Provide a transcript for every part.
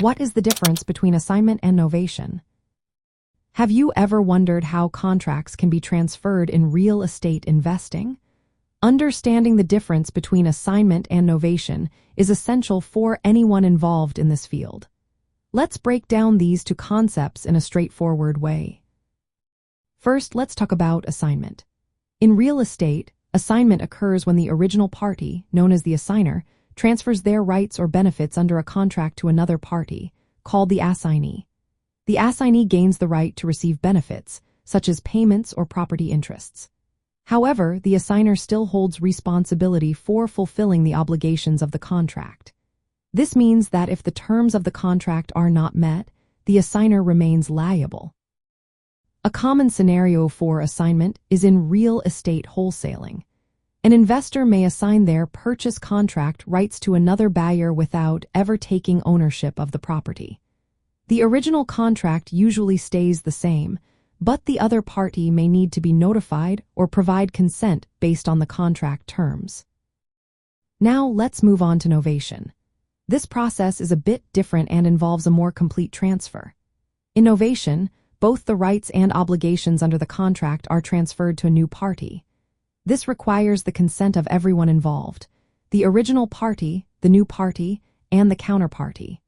What is the difference between assignment and novation? Have you ever wondered how contracts can be transferred in real estate investing? Understanding the difference between assignment and novation is essential for anyone involved in this field. Let's break down these two concepts in a straightforward way. First, let's talk about assignment. In real estate, assignment occurs when the original party, known as the assigner, transfers their rights or benefits under a contract to another party, called the assignee. The assignee gains the right to receive benefits, such as payments or property interests. However, the assigner still holds responsibility for fulfilling the obligations of the contract. This means that if the terms of the contract are not met, the assigner remains liable. A common scenario for assignment is in real estate wholesaling. An investor may assign their purchase contract rights to another buyer without ever taking ownership of the property. The original contract usually stays the same, but the other party may need to be notified or provide consent based on the contract terms. Now let's move on to novation. This process is a bit different and involves a more complete transfer. In novation, both the rights and obligations under the contract are transferred to a new party. This requires the consent of everyone involved: the original party, the new party, and the counterparty.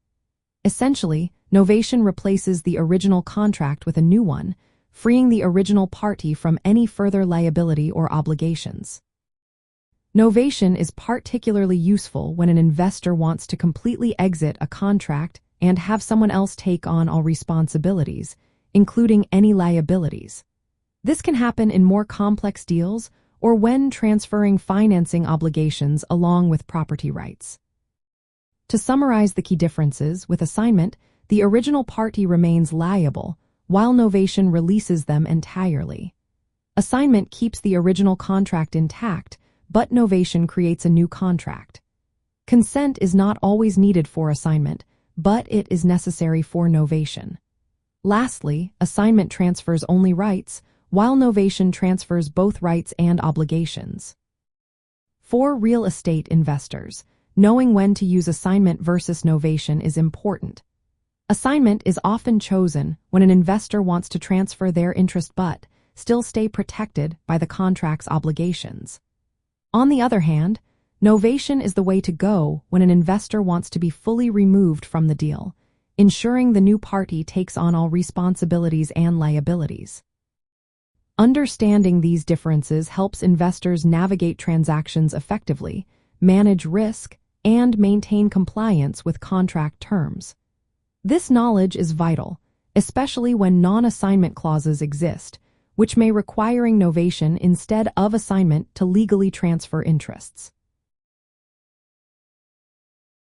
Essentially, novation replaces the original contract with a new one, freeing the original party from any further liability or obligations. Novation is particularly useful when an investor wants to completely exit a contract and have someone else take on all responsibilities, including any liabilities. This can happen in more complex deals or when transferring financing obligations along with property rights. To summarize the key differences, with assignment, the original party remains liable, while novation releases them entirely. Assignment keeps the original contract intact, but novation creates a new contract. Consent is not always needed for assignment, but it is necessary for novation. Lastly, assignment transfers only rights, while novation transfers both rights and obligations. For real estate investors, knowing when to use assignment versus novation is important. Assignment is often chosen when an investor wants to transfer their interest but still stay protected by the contract's obligations. On the other hand, novation is the way to go when an investor wants to be fully removed from the deal, ensuring the new party takes on all responsibilities and liabilities. Understanding these differences helps investors navigate transactions effectively, manage risk, and maintain compliance with contract terms. This knowledge is vital, especially when non-assignment clauses exist, which may requiring novation instead of assignment to legally transfer interests.